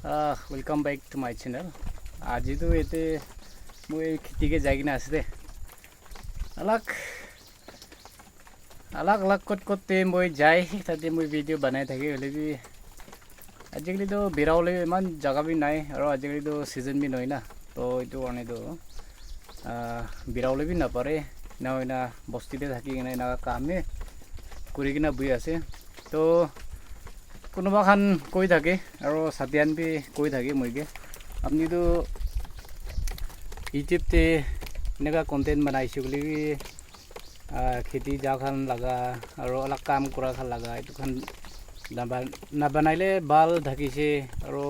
Welcome back to my channel. আজি তো এতে মই খেতিকে যাই কিনে আছে দে আলাক আলাক আলাক কত মই যাই তাতে মই ভিডিও বানাই থাকি হলেবি আজিকালি তো বিরাউলে ইমান জায়গা বি নাই আর আজিকালি তো সিজন বি নয় না তো এইটো কারণে তো বিরাউলে বি নাপারে না হয় না বস্তিতে থাকি কিনে না কামে কৰি কিনে বহি আছে তো কোনোবা খান কৈ থাকে আৰু সাতিয়ান বি কৈ থাকে মইকে আপনি তো ইউটিউবতে এনেকা কন্টেন্ট বনাইছো বুলি খেতি যা খান লাগা আৰু অলপ কাম কৰা খান লাগা এইটো খান না বনাইলে ভাল থাকিছে আৰু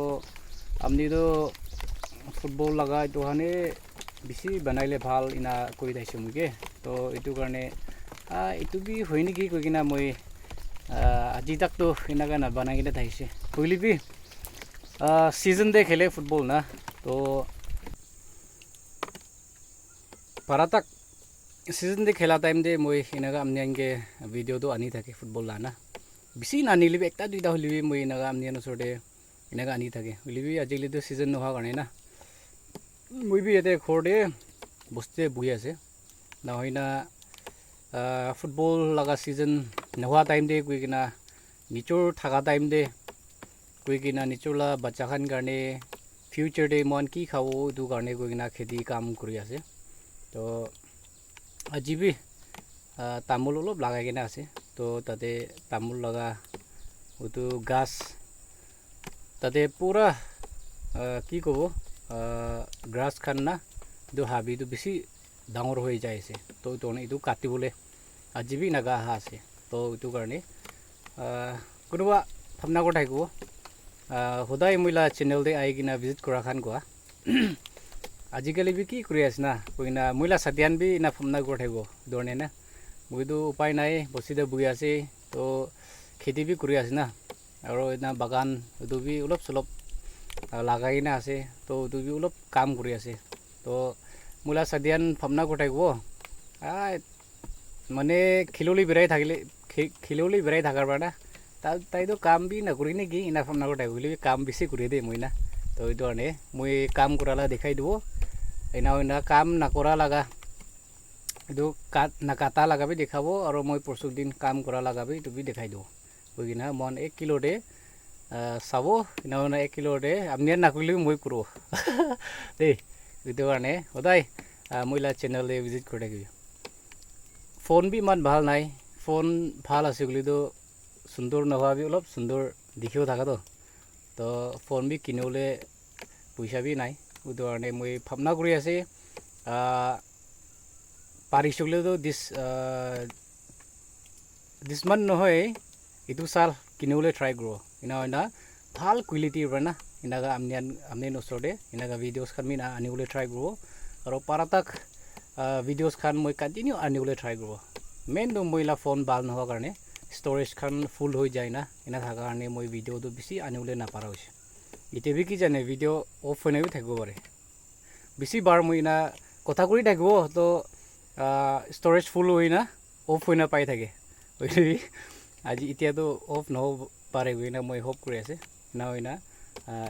আপনি তো ফুটবল লাগা এইটো খানে বেছি বনাইলে ভাল ইনা কৈ দিছে মইকে তো এইটো কাৰণে এইটো বি হয় নেকি কৈ কিনা মই আজি तक तो इनका ना बना के था इसे कोई भी सीजन दे खेले फुटबॉल ना तो para तक सीजन दे खेला टाइम दे मैं इनका हमने इनके वीडियो तो आनी था कि फुटबॉल लाना बिसी नानी लिबे एकता दुईटा हलिबे मैं इनका हमने नसोटे इनका आनी था कि हलिबे आजिले तो सीजन नहा करने ना मैं भी ये खोड़े बस्ते बुई आसे ना होइना फुटबॉल लगा सीजन नहुआ टाइम दे कोई किना निचोर थाका टाइम दे कोई किना निचोला बच्चा खान करने फ्यूचर दे मन की खाओ दु करने कोई किना खेती काम करी आसे तो আজি भी तामुल অলপ লাগাই কিনা আছে তো তাতে তামুল লগা ওটো গাছ তাতে পুরা কি কব গ্রাস খান না দু হাবি তো বেশি ডাঙৰ হৈ যাইছে তো তোনে ইটো কাটিবলে আজি भी নাগা আছে তো এইটো কাৰণে কোনোবা ভাবনা কৰি থাকিব সদায় মইলা চেনেল দে আই কিনা ভিজিট কৰা খান কোৱা আজিকালি বি কি কৰি আছে না কইনা মইলা সাতিয়ান বি না ভাবনা কৰি থাকিব দৰণে না মইতো উপায় নাই বস্তিতে বহি আছে তো খেতি বি কৰি আছে না আৰু না বাগান এইটো বি অলপ চলপ লাগাই কিনা আছে তো এইটো বি অলপ কাম কৰি আছে তো মইলা সাতিয়ান ভাবনা কৰি থাকিব মানে খিললি বেৰাই থাকিলে খিললি বেৰাই থাকাৰ পৰা তাই তো কাম বি নকৰি নেকি ইনা ভাবনা কৰি থাকিব কাম বেছি কৰি দে মই না তো এইটো কাৰণে মই কাম কৰালা দেখাই দিব ইনা কাম নকৰা লাগা এইটো নাকাটা লাগাবি দেখাব আৰু মই পৰশুক দিন কাম কৰা লাগাবি এইটো বি দেখাই দিব হৈ কিনা মন 1 কিলো দে চাব ইনা 1 কিলো দে আপনি নকৰিলে মই কৰোঁ দেই এইটো কাৰণে সদায় মইলা চেনেল দে ভিজিট কৰি থাকিবি ফোন भी मान ভাল নাই ফোন ভাল আছে গুলি তো সুন্দর নহা भी অলপ সুন্দর দেখিও থাকা তো ফোন भी কিনলে পয়সা भी নাই ওটো কাৰণে মই ভাবনা কৰি আছে পাৰিছলে তো দিস মান নহয় ইটো সাল কিনলে ট্রাই করো ইনা ভাল কোয়ালিটি বনা ইনাগা আমনে নসরে ইনাগা ভিডিওস খান মিনা আনিবলে ট্রাই করো আৰু পাৰাতাক ভিডিওস খান মই কন্টিনিউ আনিবলে ট্ৰাই কৰব মেন তো মইলা ফোন ভাল নহা কাৰণে স্টোৰেজ খান ফুল হৈ যায় না ইনা থাকা কাৰণে মই ভিডিও তো বেছি আনিবলে না পাৰা হৈছে ইতে বি কি জানে ভিডিও অফ হৈ নাই থাকিব পাৰে বেছি বাৰ মই না কথা কৰি থাকিব তো স্টোরেজ ফুল হৈ না অফ হৈ না পাই থাকে আজি এতিয়া তো অফ নহব পাৰে গৈ না মই হোপ কৰি আছে না হৈ না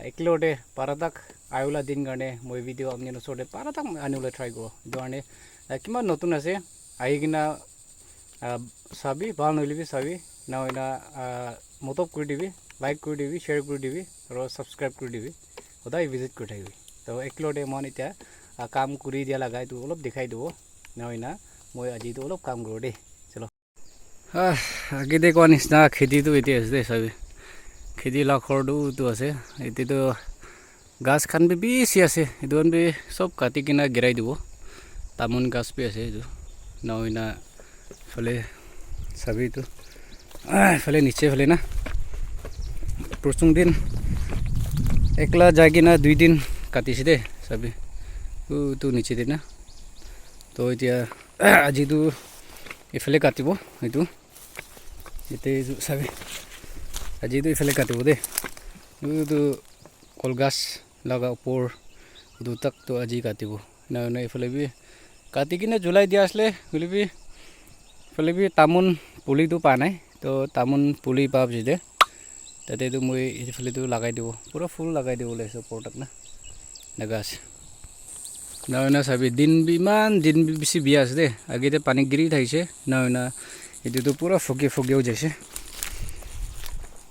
একলতে পাৰাতাক আইলা দিন কাৰণে মই ভিডিও আপনি নচৰে পাৰাতাক আনিবলে ট্ৰাই কৰো কাৰণে কিমান নতুন আছে আহি কিনা চাবি ভাল নলিবি চাবি না হয় না মতব কৰি দিবি লাইক কৰি দিবি শ্বেয়াৰ কৰি দিবি আৰু সাবস্ক্ৰাইব কৰি দিবি সদায় ভিজিট কৰি থাকিবি তো একলতে মন এতিয়া কাম কৰি দিয়া লাগা এইটো অলপ দেখাই দিব না হয় না মই আজি তো অলপ কাম কৰো দেই চলো আগে দে কোৱা নিচিনা খেতিটো এতিয়া আছে দেই চাবি খেতি লাখৰটো তো আছে এতিয়াতো গাছ খান বি বেছি আছে এইটো বি সব কাটি কিনা গিৰাই দিব তামোন গাছ বি আছে এইটো না হয় না ফলে চাবি তো ফলে নিচে ফলে না প্ৰথম দিন একলা যাই কিনা 2 দিন কাটিছে দে চাবি তো নিচে দে না তো এতিয়া আজি তো ইফালে কাটিব এইটো এতে চাবি আজি তো ইফালে কাটিব দে তো কলগাছ লাগা ওপৰ দুটাক তো আজি কাটিব না না ইফালে বি কাটি কিনে জুলাই দিয়া আসলে বলিবি ফলে বি তামোন পুলি তো পা নাই তো তামোন পুলি পাব যদি তাতেতো মই এইফালেতো লগাই দিব পুৰা ফুল লগাই দিব ওলাইছোঁ ওপৰত না এনেকুৱা আছে নহয় না চাবি দিন ইমান দিন বেছি বিয়া আছে দেই আগতে পানী গিৰি থাকিছে নহয় না এইটোতো পুৰা ফগিও যাইছে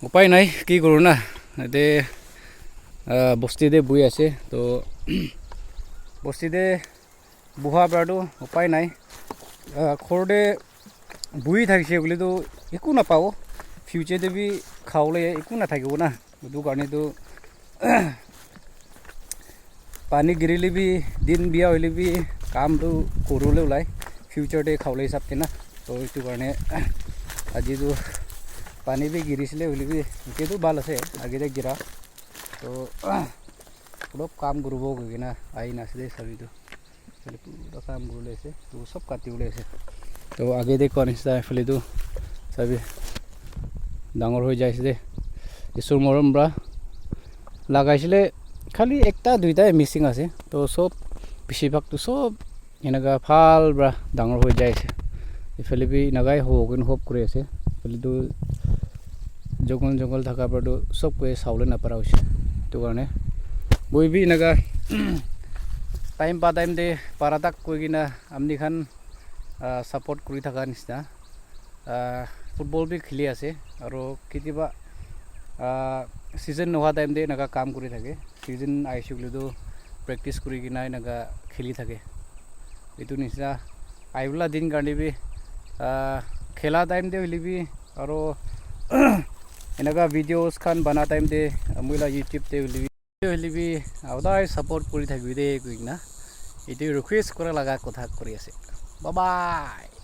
উপায় নাই কি কৰোঁ না ইয়াতে বস্তিতে বহি আছে তো বস্তিতে বহা পৰাটো উপায় নাই ঘৰতে বহি থাকিছে বুলিতো একো নাপাওঁ ফিউচাৰতে বি খাবলৈ একো নাথাকিব না সেইটো কাৰণেতো পানী গিৰিলে বি দিন বিয়া হ'লে বি কামটো কৰিবলৈ ওলায় ফিউচাৰতে খাবলৈ হিচাপতে না তো সেইটো কাৰণে আজিতো পানী বি গিৰিছিলে হ'লে বি এতিয়াতো ভাল আছে আগতে গিৰা তো অলপ কাম কৰিব গৈ কিনা আহি নাছিলে চাবিটো পুৰা কাম কৰিবলৈ আছে তো চব কাটিবলৈ আছে তো আগতে কোৱা নিচিনা এইফালেতো চাবি ডাঙৰ হৈ যাইছে দে ঈশ্বৰ মৰম পৰা লগাইছিলে খালি একটা দুইটাই মিচিং আছে তো চব বেছিভাগটো চব এনেকুৱা ভাল পৰা ডাঙৰ হৈ যাইছে এইফালে বি এনেকুৱাই হোপ কৰি আছে এইফালেতো জংঘল থকাৰ পৰাতো চব কৈ চাবলৈ নাপাৰা হৈছে সেইটো কাৰণে বহি বি এনেকুৱা টাইম পা টাইম দে পাৰাতাক কৈ কিনা আমনিখান ছাপৰ্ট কৰি থকা নিচিনা ফুটবল বি খেলি আছে আৰু কেতিয়াবা ছিজন নোহোৱা টাইম দে এনেকুৱা কাম কৰি থাকে ছিজন আহিছে বুলিতো প্ৰেক্টিছ কৰি কিনা এনেকুৱা খেলি থাকে এইটো নিচিনা আহিবলা দিন কাৰণে বি খেলা টাইম দে হ'লে বি আৰু এনেকুৱা ভিডিঅ'জ খান বনা টাইম দে মইলা ইউটিউবতে হ'লে বি সদায় ছাপৰ্ট কৰি থাকিবি দেই কৈ কিনা এইটো ৰিকুৱেষ্ট কৰা লগা কথা কৰি আছে বাই বাই